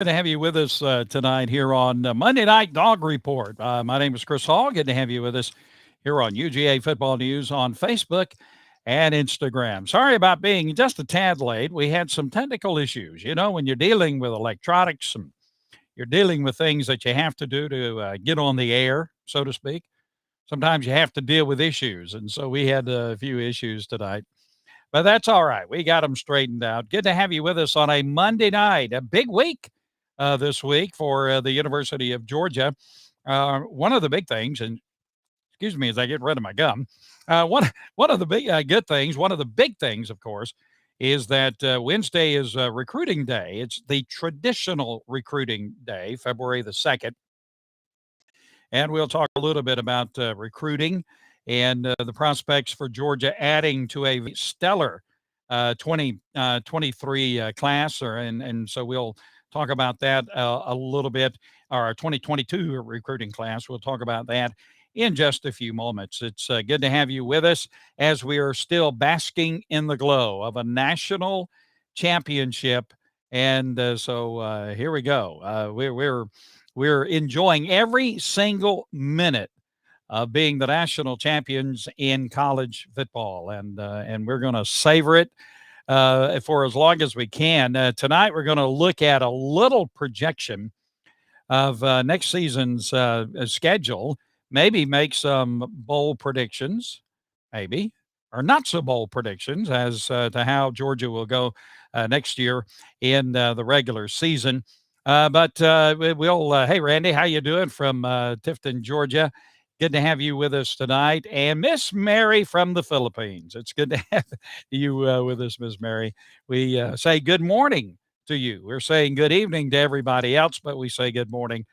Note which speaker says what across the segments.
Speaker 1: Good to have you with us tonight here on Monday Night Dog Report. My name is Chris Hall. Good to have you with us here on UGA Football News on Facebook and Instagram. Sorry about being just a tad late. We had some technical issues. You know, when you're dealing with electronics, and you're dealing with things that you have to do to get on the air, so to speak. Sometimes you have to deal with issues. And so we had a few issues tonight. But that's all right. We got them straightened out. Good to have you with us on a Monday night, a big week this week for the University of Georgia. One of the big things, and excuse me as I get rid of my gum, one of the big good things, one of the big things, of course, is that Wednesday is recruiting day. It's the traditional recruiting day, February the 2nd. And we'll talk a little bit about recruiting and the prospects for Georgia adding to a stellar 2023 class. And so we'll talk about that a little bit, our 2022 recruiting class. We'll talk about that in just a few moments. It's good to have you with us as we are still basking in the glow of a national championship. And so here we go. We're enjoying every single minute of being the national champions in college football, and we're going to savor it for as long as we can. Tonight, we're going to look at a little projection of next season's schedule. Maybe make some bold predictions, maybe, or not so bold predictions as to how Georgia will go next year in the regular season. But we'll, hey, Randy, how you doing from Tifton, Georgia? Good to have you with us tonight. And Miss Mary from the Philippines. It's good to have you with us, Miss Mary. We say good morning to you. We're saying good evening to everybody else, but we say good morning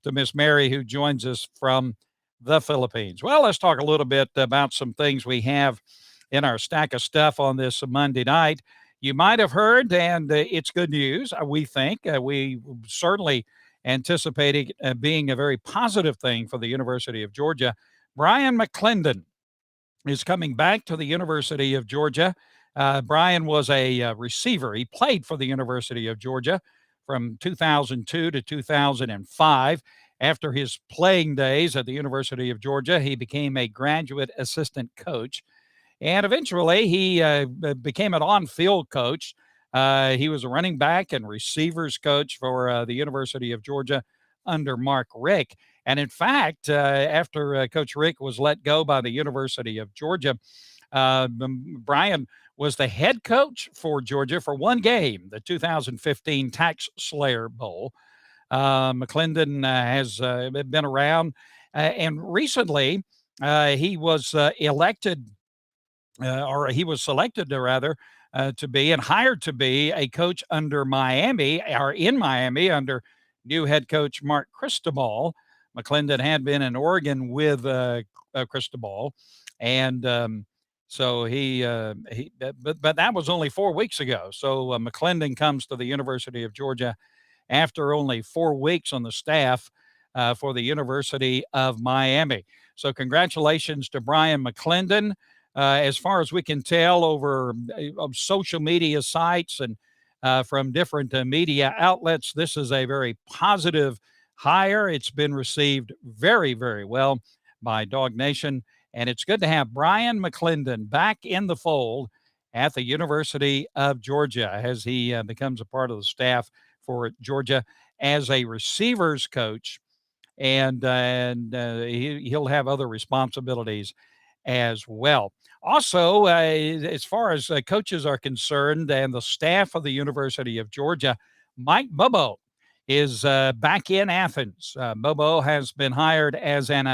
Speaker 1: to Miss Mary, who joins us from the Philippines. Well, let's talk a little bit about some things we have in our stack of stuff on this Monday night. You might have heard, and it's good news, we think. We certainly anticipating being a very positive thing for the University of Georgia. Brian Mcclendon is coming back to the University of Georgia. Brian was a receiver. He played for the University of Georgia from 2002 to 2005. After his playing days at the University of Georgia, he became a graduate assistant coach. And eventually, he became an on-field coach. He was a running back and receivers coach for the University of Georgia under Mark Richt. And in fact, after Coach Richt was let go by the University of Georgia, Brian was the head coach for Georgia for one game, the 2015 Tax Slayer Bowl. Mcclendon has been around, and recently he was elected or he was selected, rather, to be and hired to be a coach under Miami, or in Miami, under new head coach Mark Cristobal. Mcclendon had been in Oregon with Cristobal, and so but that was only 4 weeks ago. So Mcclendon comes to the University of Georgia after only 4 weeks on the staff for the University of Miami. So congratulations to Brian Mcclendon. As far as we can tell over social media sites and from different media outlets, this is a very positive hire. It's been received very, very well by Dawg Nation. And it's good to have Brian Mcclendon back in the fold at the University of Georgia as he becomes a part of the staff for Georgia as a receivers coach. And he'll have other responsibilities as well. Also, as far as coaches are concerned and the staff of the University of Georgia, Mike Bobo is back in Athens. Bobo has been hired as an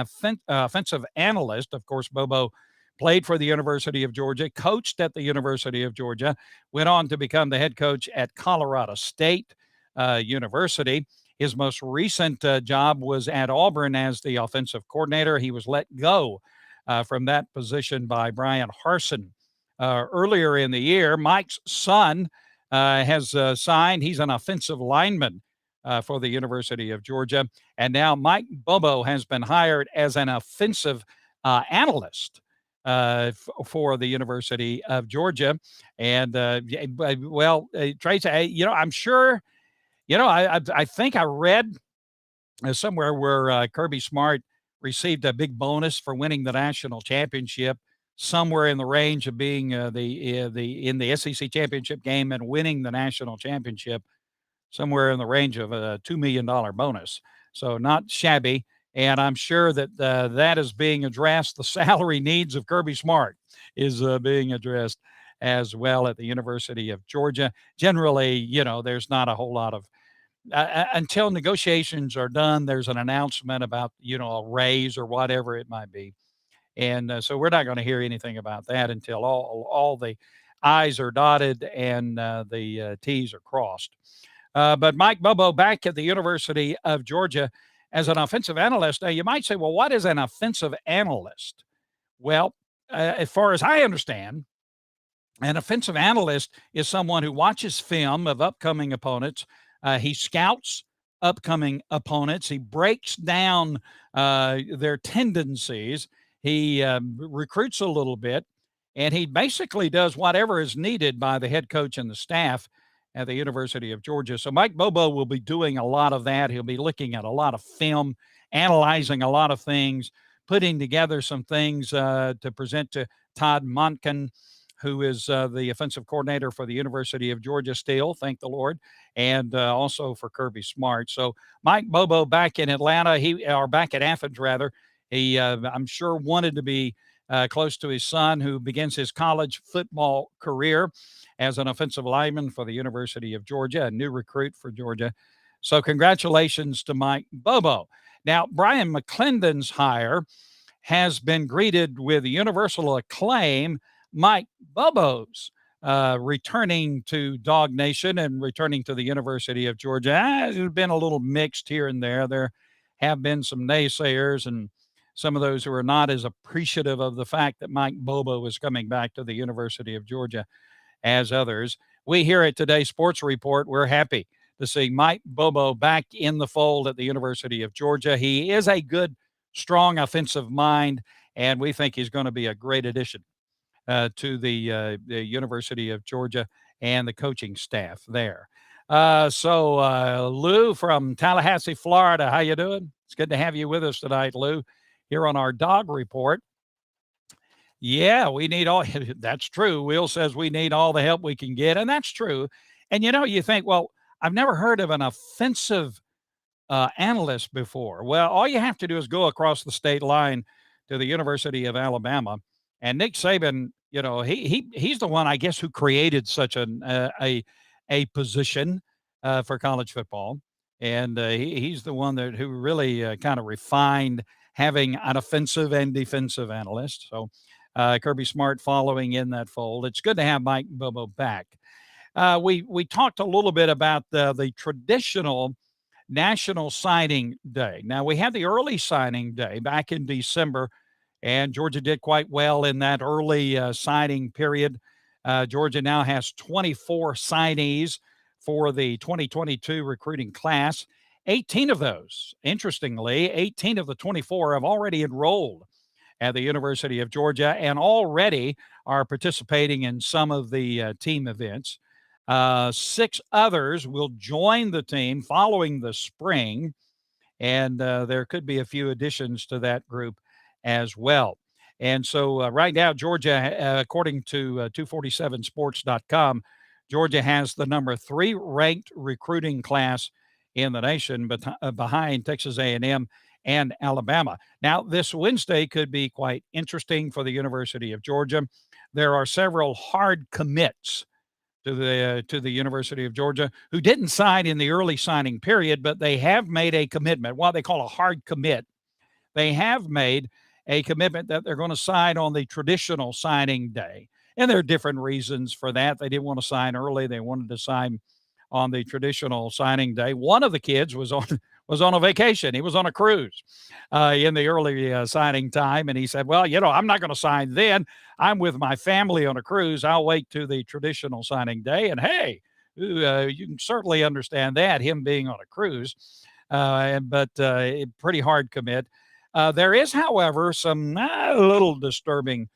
Speaker 1: offensive analyst. Of course, Bobo played for the University of Georgia, coached at the University of Georgia, went on to become the head coach at Colorado State University. His most recent job was at Auburn as the offensive coordinator. He was let go from that position by Brian Harsin earlier in the year. Mike's son has signed. He's an offensive lineman for the University of Georgia. And now Mike Bobo has been hired as an offensive analyst for the University of Georgia. And, Tracy, I'm sure I think I read somewhere where Kirby Smart received a big bonus for winning the national championship, somewhere in the range of being the in the SEC championship game and winning the national championship, somewhere in the range of a $2 million bonus. So not shabby. And I'm sure that that is being addressed. The salary needs of Kirby Smart is being addressed as well at the University of Georgia. Generally, there's not a whole lot of until negotiations are done. There's an announcement about a raise or whatever it might be, and so we're not going to hear anything about that until all the I's are dotted and the T's are crossed. But Mike Bobo back at the University of Georgia as an offensive analyst. Now, you might say, well, what is an offensive analyst? Well, as far as I understand, an offensive analyst is someone who watches film of upcoming opponents. He scouts upcoming opponents. He breaks down their tendencies. He recruits a little bit, and he basically does whatever is needed by the head coach and the staff at the University of Georgia. So Mike Bobo will be doing a lot of that. He'll be looking at a lot of film, analyzing a lot of things, putting together some things to present to Todd Monken, who is the offensive coordinator for the University of Georgia still, thank the Lord, and also for Kirby Smart. So Mike Bobo back in Atlanta, or back at Athens, rather. He, I'm sure, wanted to be close to his son, who begins his college football career as an offensive lineman for the University of Georgia, a new recruit for Georgia. So congratulations to Mike Bobo. Now, Brian Mcclendon's hire has been greeted with universal acclaim. Mike Bobo's returning to Dawg Nation and returning to the University of Georgia has been a little mixed here and there. There have been some naysayers and some of those who are not as appreciative of the fact that Mike Bobo is coming back to the University of Georgia as others. We here at Today's Sports Report, we're happy to see Mike Bobo back in the fold at the University of Georgia. He is a good, strong offensive mind, and we think he's going to be a great addition to the University of Georgia and the coaching staff there. Lou from Tallahassee, Florida, how you doing? It's good to have you with us tonight, Lou, here on our Dawg Report. Yeah, we need all. That's true. Will says we need all the help we can get, and that's true. And you think, well, I've never heard of an offensive analyst before. Well, all you have to do is go across the state line to the University of Alabama, and Nick Saban. He's the one, I guess, who created such a position for college football, and he's the one who really kind of refined having an offensive and defensive analyst. So Kirby Smart following in that fold. It's good to have Mike Bobo back. We talked a little bit about the traditional National Signing Day. Now, we had the early signing day back in December, and Georgia did quite well in that early signing period. Georgia now has 24 signees for the 2022 recruiting class. 18 of those, interestingly, 18 of the 24 have already enrolled at the University of Georgia and already are participating in some of the team events. 6 others will join the team following the spring, and there could be a few additions to that group as well. And so right now, Georgia, according to 247sports.com, Georgia has the number 3 ranked recruiting class in the nation, but behind Texas A&M and Alabama. Now, this Wednesday could be quite interesting for the University of Georgia. There are several hard commits to the University of Georgia who didn't sign in the early signing period, but they have made a commitment, what they call a hard commit. They have made a commitment that they're going to sign on the traditional signing day. And there are different reasons for that. They didn't want to sign early. They wanted to sign on the traditional signing day. One of the kids was on a vacation. He was on a cruise in the early signing time. And he said, well, I'm not going to sign then. I'm with my family on a cruise. I'll wait to the traditional signing day. And hey, you can certainly understand that, him being on a cruise, but pretty hard commit. There is, however, some little disturbing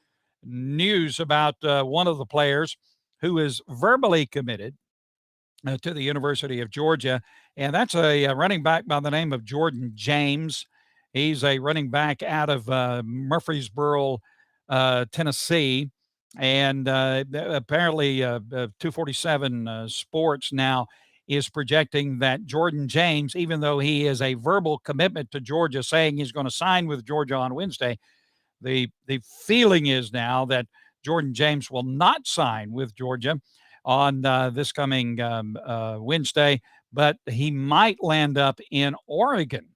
Speaker 1: news about one of the players who is verbally committed to the University of Georgia and that's a running back by the name of Jordan James. He's a running back out of Murfreesboro, Tennessee. And apparently, 247 Sports now is projecting that Jordan James, even though he is a verbal commitment to Georgia, saying he's going to sign with Georgia on Wednesday, the feeling is now that Jordan James will not sign with Georgia on this coming Wednesday, but he might land up in Oregon.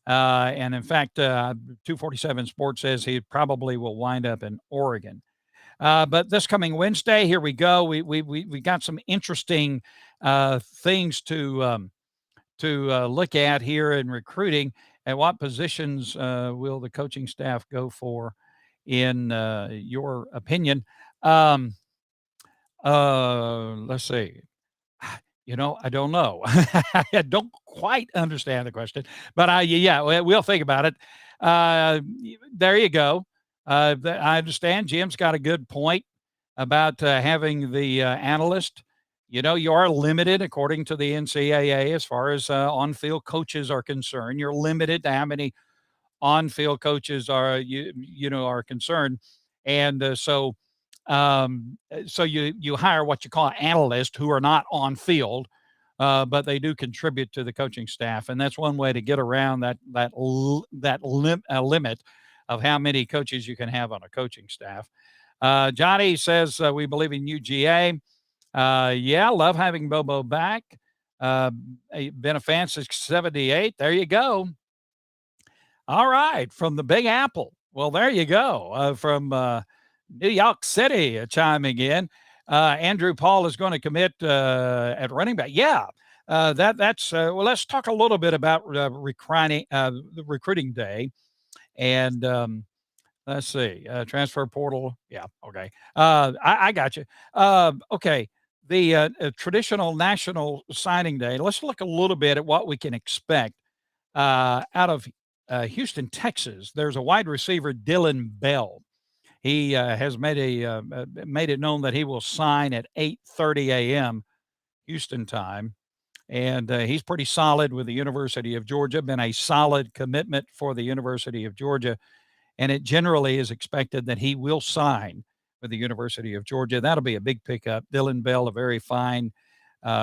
Speaker 1: And in fact, 247 Sports says he probably will wind up in Oregon. But this coming Wednesday, here we go. We got some interesting things to look at here in recruiting. And what positions will the coaching staff go for, in your opinion? Let's see. I don't know. I don't quite understand the question, but we'll think about it. There you go. I understand Jim's got a good point about having the analyst. You are limited according to the NCAA as far as on-field coaches are concerned. You're limited to how many on-field coaches are concerned, and so you hire what you call analysts who are not on field, but they do contribute to the coaching staff, and that's one way to get around that limit of how many coaches you can have on a coaching staff. Johnny says we believe in UGA. Love having Bobo back. Been a fan since '78. There you go. All right, from the Big Apple. Well, there you go. From New York City chiming in. Andrew Paul is going to commit at running back. Yeah, that's well. Let's talk a little bit about the recruiting day, and let's see, transfer portal. Yeah, okay. I got you. Okay, the traditional national signing day. Let's look a little bit at what we can expect out of Houston, Texas. There's a wide receiver, Dylan Bell. He has made it known that he will sign at 8:30 a.m. Houston time, and he's pretty solid with the University of Georgia. Been a solid commitment for the University of Georgia, and it generally is expected that he will sign with the University of Georgia. That'll be a big pickup. Dylan Bell, a very fine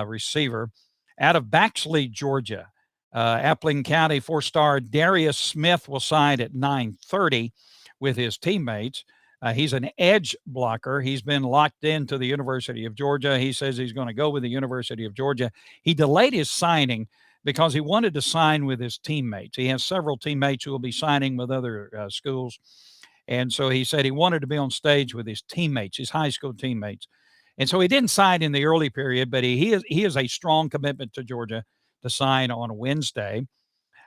Speaker 1: receiver, out of Baxley, Georgia. Appling County 4-star Darius Smith will sign at 9:30 with his teammates. He's an edge blocker. He's been locked into the University of Georgia. He says he's going to go with the University of Georgia. He delayed his signing because he wanted to sign with his teammates. He has several teammates who will be signing with other schools. And so he said he wanted to be on stage with his teammates, his high school teammates. And so he didn't sign in the early period, but he is a strong commitment to Georgia to sign on Wednesday.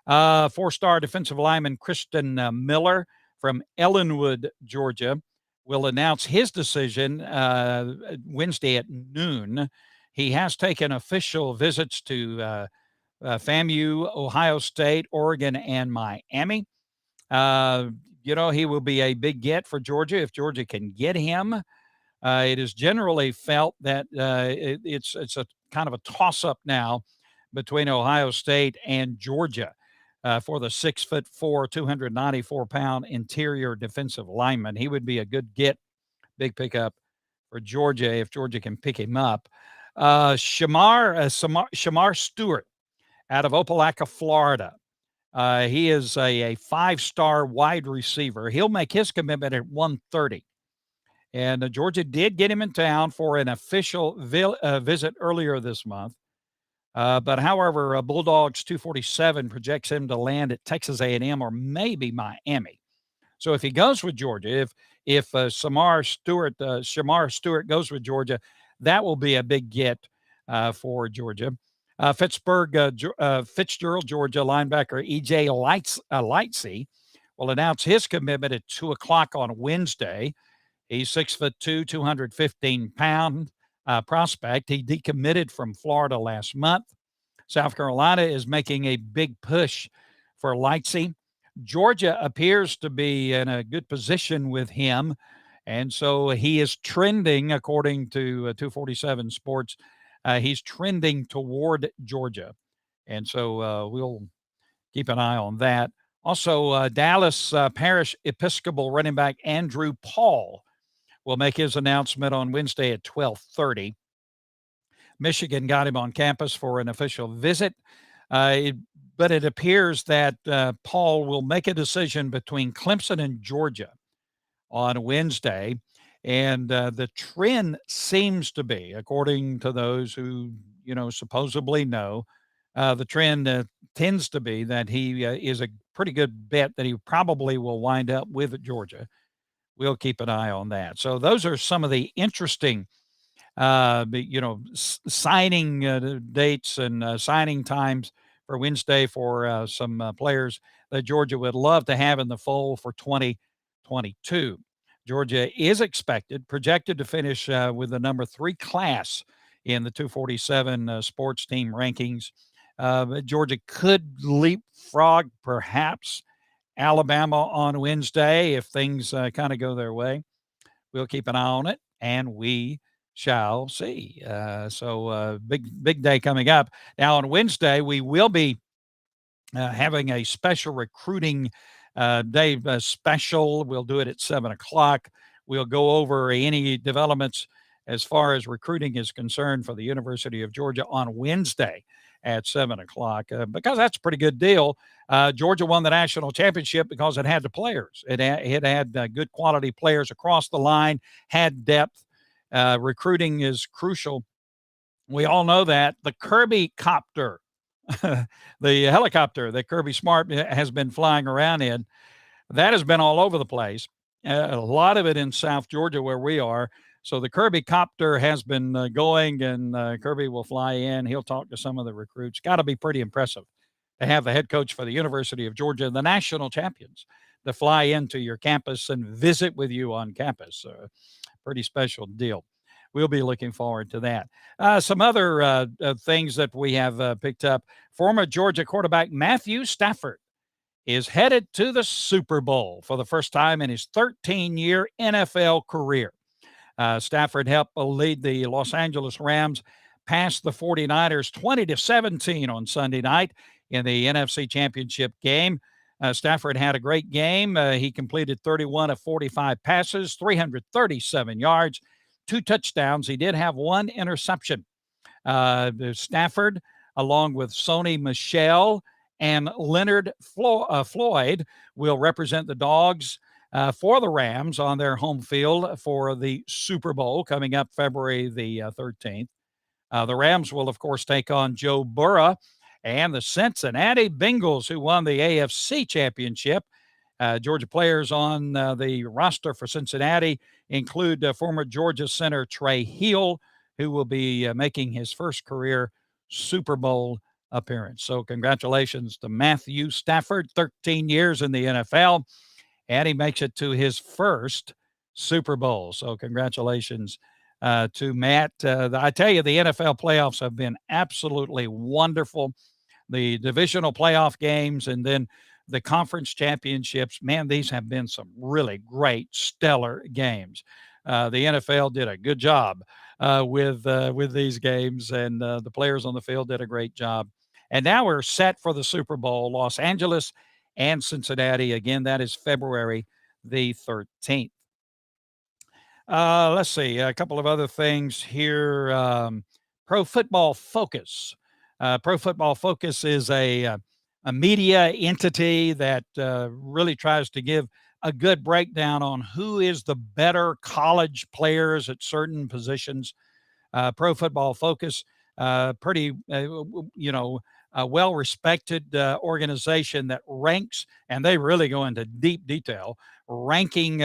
Speaker 1: 4-star defensive lineman Kristen Miller from Ellenwood, Georgia, will announce his decision Wednesday at noon. He has taken official visits to FAMU, Ohio State, Oregon, and Miami. He will be a big get for Georgia if Georgia can get him. It is generally felt that it's a kind of a toss-up now between Ohio State and Georgia for the 6'4", 294-pound interior defensive lineman. He would be a good get, big pickup for Georgia if Georgia can pick him up. Shamar Stewart out of Opelika, Florida. He is a 5-star wide receiver. He'll make his commitment at 1:30. And Georgia did get him in town for an official visit earlier this month. But however, Bulldogs 247 projects him to land at Texas A&M or maybe Miami. So if he goes with Georgia, if Shamar Stewart goes with Georgia, that will be a big get for Georgia. Fitzgerald, Georgia linebacker E.J. Lightsey will announce his commitment at 2 o'clock on Wednesday. He's 6'2", 215-pound prospect. He decommitted from Florida last month. South Carolina is making a big push for Lightsey. Georgia appears to be in a good position with him, and so he is trending, according to 247 Sports, he's trending toward Georgia. And so we'll keep an eye on that. Also, Dallas Parish Episcopal running back Andrew Paul will make his announcement on Wednesday at 12:30. Michigan got him on campus for an official visit, but it appears that Paul will make a decision between Clemson and Georgia on Wednesday. And the trend seems to be, according to those who, supposedly know, the trend tends to be that he is a pretty good bet that he probably will wind up with Georgia. We'll keep an eye on that. So those are some of the interesting, signing dates and signing times for Wednesday for some players that Georgia would love to have in the fold for 2022. Georgia is projected to finish with the number 3 class in the 247 sports team rankings. Georgia could leapfrog perhaps Alabama on Wednesday if things kind of go their way. We'll keep an eye on it, and we shall see. So big day coming up. Now on Wednesday, we will be having a special recruiting day special. We'll do it at 7:00. We'll go over any developments as far as recruiting is concerned for the University of Georgia on Wednesday at 7:00 because that's a pretty good deal. Georgia won the national championship because it had the players. It had good quality players across the line, had depth. Recruiting is crucial. We all know that. The Kirby copter, the helicopter that Kirby Smart has been flying around in, that has been all over the place. A lot of it in South Georgia where we are. So the Kirby copter has been going, and Kirby will fly in. He'll talk to some of the recruits. Got to be pretty impressive to have the head coach for the University of Georgia, the national champions, to fly into your campus and visit with you on campus. Pretty special deal. We'll be looking forward to that. Some other things that we have picked up. Former Georgia quarterback Matthew Stafford is headed to the Super Bowl for the first time in his 13-year NFL career. Stafford helped lead the Los Angeles Rams past the 49ers 20-17 on Sunday night in the NFC Championship game. Stafford had a great game. He completed 31 of 45 passes, 337 yards, 2 touchdowns. He did have 1 interception. Stafford, along with Sony Michel and Leonard Floyd, will represent the Dogs for the Rams on their home field for the Super Bowl coming up February the 13th. The Rams will, of course, take on Joe Burrow and the Cincinnati Bengals, who won the AFC Championship. Georgia players on the roster for Cincinnati include former Georgia center Trey Hill, who will be making his first career Super Bowl appearance. So congratulations to Matthew Stafford, 13 years in the NFL, and he makes it to his first Super Bowl. So congratulations to Matt. I tell you, the NFL playoffs have been absolutely wonderful. The divisional playoff games and then the conference championships, man, these have been some really great, stellar games. The NFL did a good job with these games, and the players on the field did a great job. And now we're set for the Super Bowl, Los Angeles and Cincinnati. Again, that is February the 13th. Let's see, a couple of other things here. Pro Football Focus. Pro Football Focus is a media entity that really tries to give a good breakdown on who is the better college players at certain positions. Pro Football Focus, pretty, well-respected organization that ranks, and they really go into deep detail, ranking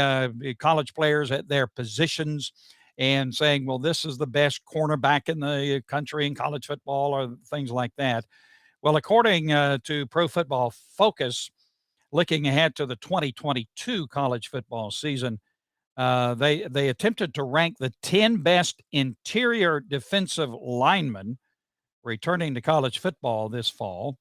Speaker 1: college players at their positions and saying, well, this is the best cornerback in the country in college football or things like that. Well, according to Pro Football Focus, looking ahead to the 2022 college football season, they attempted to rank the 10 best interior defensive linemen returning to college football this fall,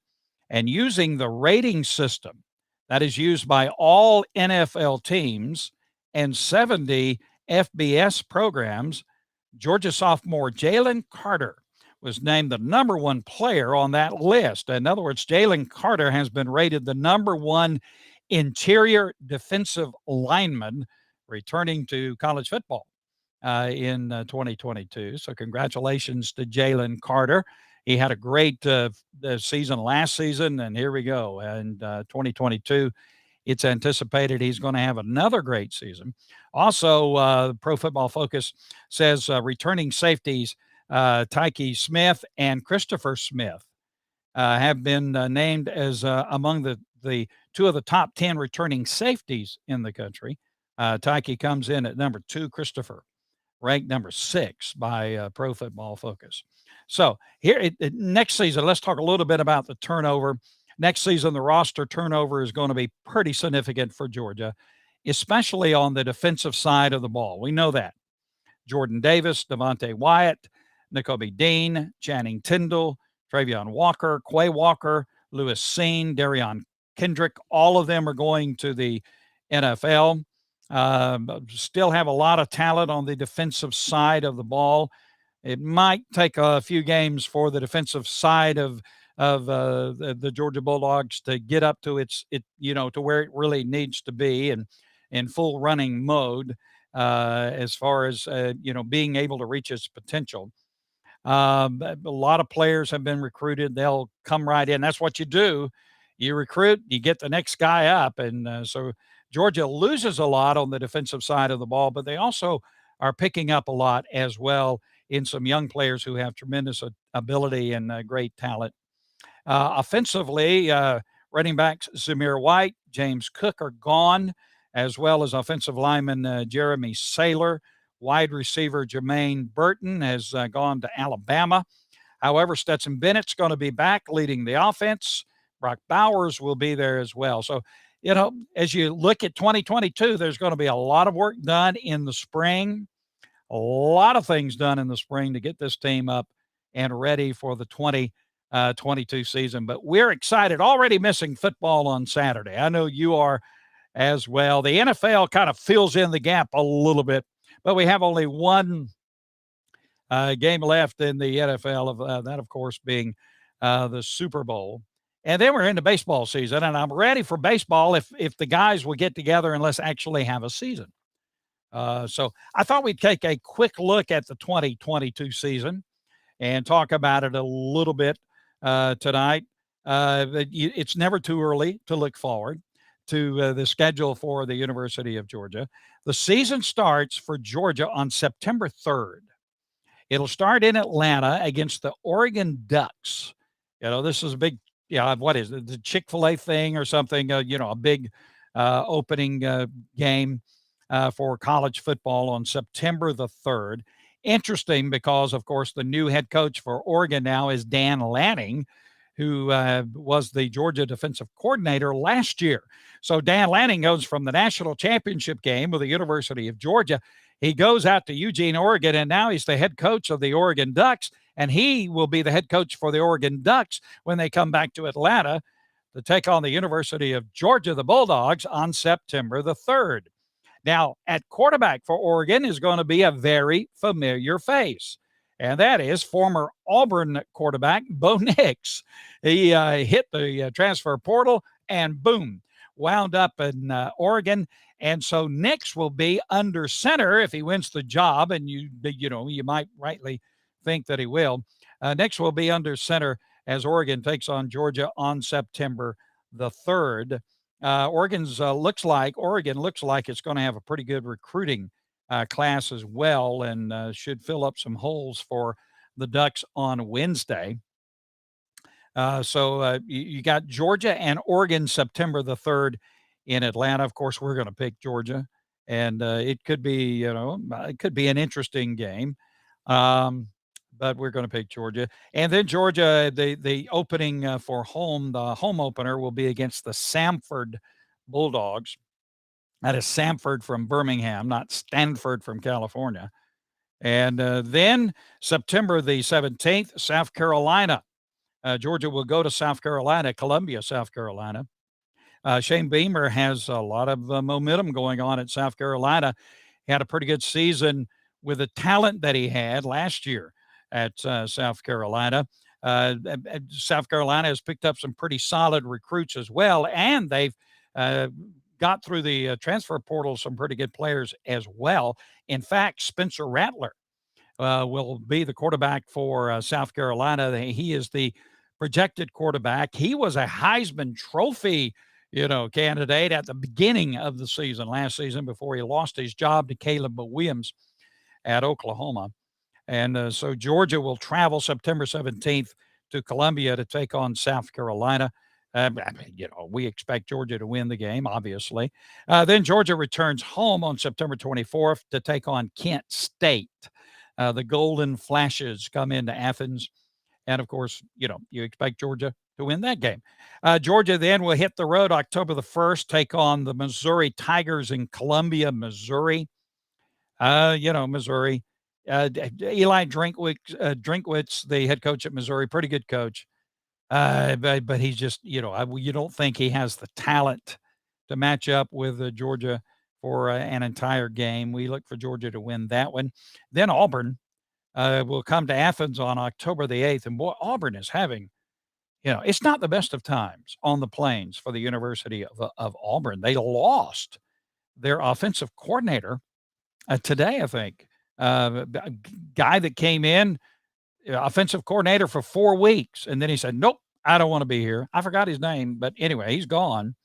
Speaker 1: and using the rating system that is used by all NFL teams and 70 FBS programs. Georgia sophomore Jalen Carter was named the number one player on that list. In other words, Jalen Carter has been rated the number one interior defensive lineman returning to college football in 2022. So congratulations to Jalen Carter. He had a great season last season, and here we go. And 2022, it's anticipated he's going to have another great season. Also, Pro Football Focus says returning safeties Tyke Smith and Christopher Smith have been named as among the two of the top 10 returning safeties in the country. Tyke comes in at number 2, Christopher ranked number 6 by Pro Football Focus. So here, next season, let's talk a little bit about the turnover. Next season, the roster turnover is going to be pretty significant for Georgia, especially on the defensive side of the ball. We know that. Jordan Davis, Devontae Wyatt, Nakobe Dean, Channing Tindall, Travion Walker, Quay Walker, Lewis Seen, Darion Kendrick, all of them are going to the NFL. Still have a lot of talent on the defensive side of the ball. It might take a few games for the defensive side of the Georgia Bulldogs to get up to to where it really needs to be and in full running mode as far as being able to reach its potential. A lot of players have been recruited. They'll come right in. That's what you do. You recruit, you get the next guy up. And so Georgia loses a lot on the defensive side of the ball, but they also are picking up a lot as well in some young players who have tremendous ability and great talent. Offensively, running backs Zamir White, James Cook are gone, as well as offensive lineman Jeremy Saylor. Wide receiver Jermaine Burton has gone to Alabama. However, Stetson Bennett's going to be back leading the offense. Brock Bowers will be there as well. So, as you look at 2022, there's going to be a lot of work done in the spring, a lot of things done in the spring to get this team up and ready for the 2022 season. But we're excited, already missing football on Saturday. I know you are as well. The NFL kind of fills in the gap a little bit, but we have only one game left in the NFL, that, of course, being the Super Bowl. And then we're into baseball season, and I'm ready for baseball if the guys will get together and let's actually have a season. So I thought we'd take a quick look at the 2022 season and talk about it a little bit tonight. It's never too early to look forward to the schedule for the University of Georgia. The season starts for Georgia on September 3rd. It'll start in Atlanta against the Oregon Ducks. This is a big, what is it, the Chick-fil-A thing or something, a big opening game for college football on September the 3rd. Interesting because, of course, the new head coach for Oregon now is Dan Lanning, who was the Georgia defensive coordinator last year. So Dan Lanning goes from the national championship game with the University of Georgia. He goes out to Eugene, Oregon, and now he's the head coach of the Oregon Ducks, and he will be the head coach for the Oregon Ducks when they come back to Atlanta to take on the University of Georgia, the Bulldogs, on September the 3rd. Now, at quarterback for Oregon is going to be a very familiar face, and that is former Auburn quarterback Bo Nix. He hit the transfer portal and, boom, wound up in Oregon. And so Nix will be under center if he wins the job, and you might rightly think that he will. Nix will be under center as Oregon takes on Georgia on September the 3rd. Oregon looks like it's going to have a pretty good recruiting class as well, and should fill up some holes for the Ducks on Wednesday. So you got Georgia and Oregon September the 3rd in Atlanta. Of course, we're going to pick Georgia, and it could be, an interesting game. But we're going to pick Georgia. And then Georgia, the opening for home, the home opener will be against the Samford Bulldogs. That is Samford from Birmingham, not Stanford from California. And then September the 17th, South Carolina. Georgia will go to South Carolina, Columbia, South Carolina. Shane Beamer has a lot of momentum going on at South Carolina. He had a pretty good season with the talent that he had last year. at South Carolina. South Carolina has picked up some pretty solid recruits as well, and they've uh, got through the transfer portal some pretty good players as well. In fact, Spencer Rattler will be the quarterback for South Carolina. He is the projected quarterback. He was a Heisman Trophy, candidate at the beginning of the season, last season, before he lost his job to Caleb Williams at Oklahoma. And so Georgia will travel September 17th to Columbia to take on South Carolina. We expect Georgia to win the game, obviously. Then Georgia returns home on September 24th to take on Kent State. The Golden Flashes come into Athens. And of course, you expect Georgia to win that game. Georgia then will hit the road October the 1st, take on the Missouri Tigers in Columbia, Missouri. Missouri. Eli Drinkwitz, the head coach at Missouri, pretty good coach. But he's just, you don't think he has the talent to match up with Georgia for an entire game. We look for Georgia to win that one. Then Auburn will come to Athens on October the 8th. And boy, Auburn is having, it's not the best of times on the plains for the University of Auburn. They lost their offensive coordinator today, I think. Guy that came in, offensive coordinator for 4 weeks. And then he said, nope, I don't want to be here. I forgot his name, but anyway, he's gone.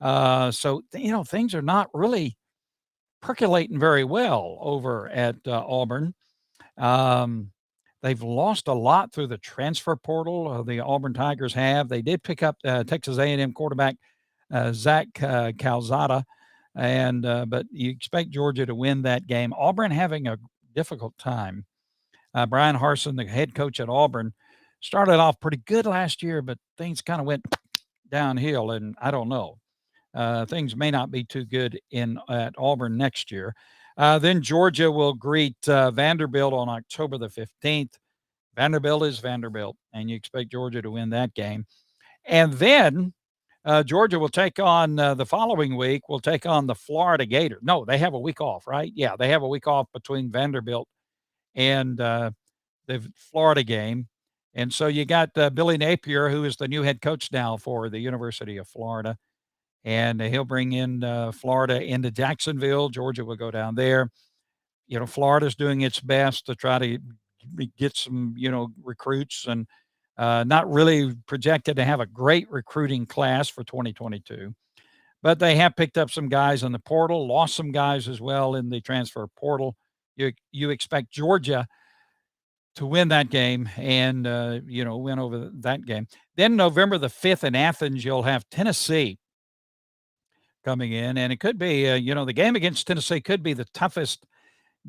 Speaker 1: So, things are not really percolating very well over at Auburn. They've lost a lot through the transfer portal. The Auburn Tigers have. They did pick up Texas A&M quarterback Zach Calzada, but you expect Georgia to win that game. Auburn having a difficult time. Brian Harsin, the head coach at Auburn, started off pretty good last year, but things kind of went downhill, and I don't know. Things may not be too good at Auburn next year. Then Georgia will greet Vanderbilt on October the 15th. Vanderbilt is Vanderbilt, and you expect Georgia to win that game. And then Georgia will take on the following week, will take on the Florida Gators. No, they have a week off, right? Yeah, they have a week off between Vanderbilt and the Florida game. And so you got Billy Napier, who is the new head coach now for the University of Florida. And he'll bring in Florida into Jacksonville. Georgia will go down there. Florida's doing its best to try to get some, recruits, and not really projected to have a great recruiting class for 2022. But they have picked up some guys in the portal, lost some guys as well in the transfer portal. You expect Georgia to win that game and, win over that game. Then November the 5th in Athens, you'll have Tennessee coming in. And it could be, the game against Tennessee could be the toughest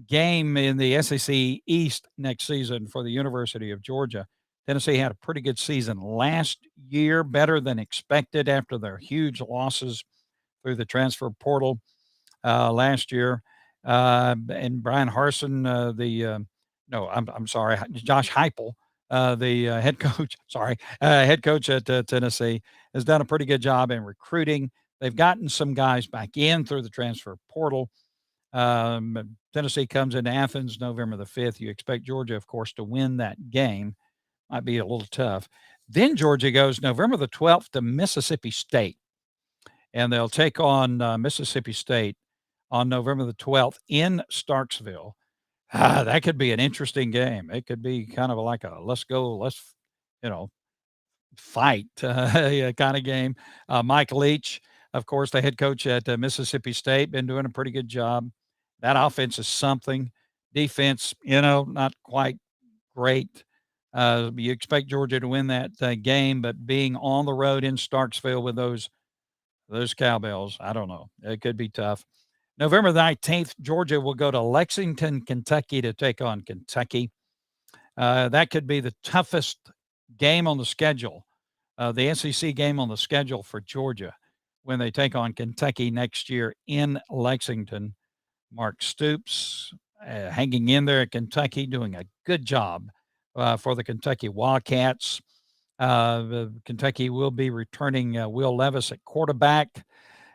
Speaker 1: game in the SEC East next season for the University of Georgia. Tennessee had a pretty good season last year, better than expected after their huge losses through the transfer portal last year. And Brian Harsin, I'm sorry, Josh Heupel, the head coach, head coach at Tennessee, has done a pretty good job in recruiting. They've gotten some guys back in through the transfer portal. Tennessee comes into Athens November the 5th. You expect Georgia, of course, to win that game. Might be a little tough. Then Georgia goes November the 12th to Mississippi State, and they'll take on Mississippi State on November the 12th in Starksville. That could be an interesting game. It could be kind of like a let's fight kind of game. Mike Leach, of course, the head coach at Mississippi State, been doing a pretty good job. That offense is something. Defense, not quite great. You expect Georgia to win that game, but being on the road in Starksville with those Cowbells, I don't know. It could be tough. November 19th, Georgia will go to Lexington, Kentucky to take on Kentucky. That could be the toughest game on the schedule, the SEC game on the schedule for Georgia when they take on Kentucky next year in Lexington. Mark Stoops hanging in there at Kentucky, doing a good job for the Kentucky Wildcats. Kentucky will be returning Will Levis at quarterback.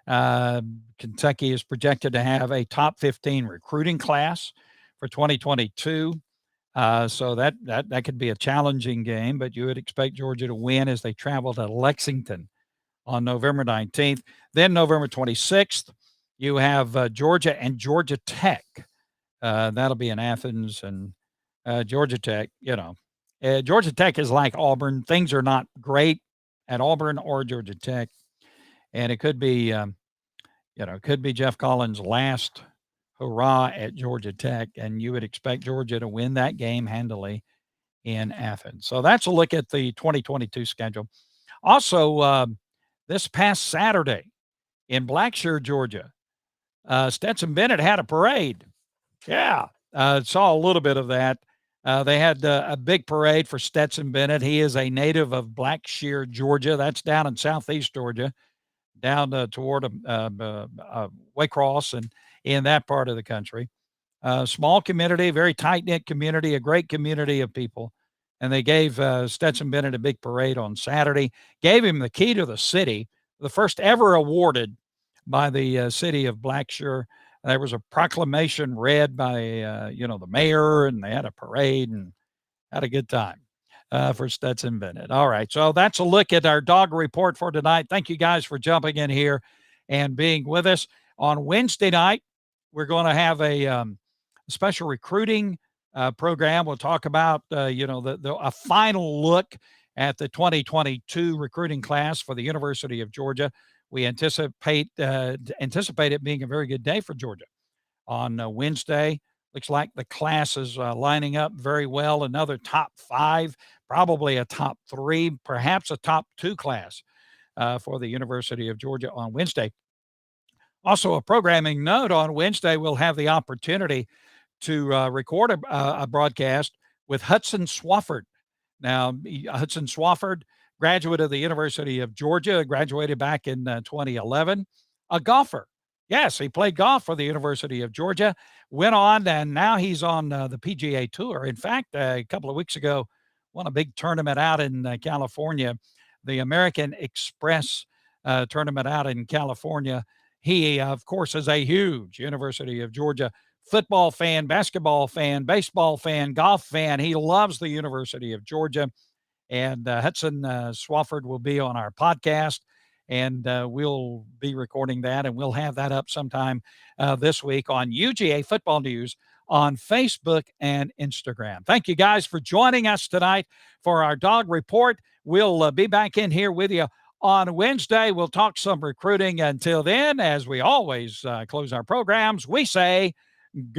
Speaker 1: Kentucky is projected to have a top 15 recruiting class for 2022. So that could be a challenging game, but you would expect Georgia to win as they travel to Lexington on November 19th. Then November 26th, you have Georgia and Georgia Tech. That'll be in Athens, and Georgia Tech, Georgia Tech is like Auburn. Things are not great at Auburn or Georgia Tech, and it could be, could be Jeff Collins' last hurrah at Georgia Tech, and you would expect Georgia to win that game handily in Athens. So that's a look at the 2022 schedule. Also, this past Saturday in Blackshear, Georgia, Stetson Bennett had a parade. Yeah, saw a little bit of that. They had a big parade for Stetson Bennett. He is a native of Blackshear, Georgia. That's down in southeast Georgia, down toward Waycross and in that part of the country. Small community, very tight knit community, a great community of people. And they gave Stetson Bennett a big parade on Saturday, gave him the key to the city, the first ever awarded by the city of Blackshear. There was a proclamation read by, the mayor, and they had a parade and had a good time for Stetson Bennett. All right. So that's a look at our Dawg report for tonight. Thank you guys for jumping in here and being with us. On Wednesday night, we're going to have a special recruiting program. We'll talk about, a final look at the 2022 recruiting class for the University of Georgia. We anticipate it being a very good day for Georgia on Wednesday. Looks like the class is lining up very well. Another top 5, probably a top 3, perhaps a top 2 class for the University of Georgia on Wednesday. Also, a programming note: on Wednesday, we'll have the opportunity to record a broadcast with Hudson Swafford. Now, Hudson Swafford, graduate of the University of Georgia, graduated back in 2011, a golfer. Yes, he played golf for the University of Georgia, went on, and now he's on the PGA Tour. In fact, a couple of weeks ago, won a big tournament out in California, the American Express tournament out in California. He, of course, is a huge University of Georgia football fan, basketball fan, baseball fan, golf fan. He loves the University of Georgia. And Hudson Swafford will be on our podcast, and we'll be recording that, and we'll have that up sometime this week on UGA Football News on Facebook and Instagram. Thank you guys for joining us tonight for our Dawg Report. We'll be back in here with you on Wednesday. We'll talk some recruiting. Until then, as we always close our programs, we say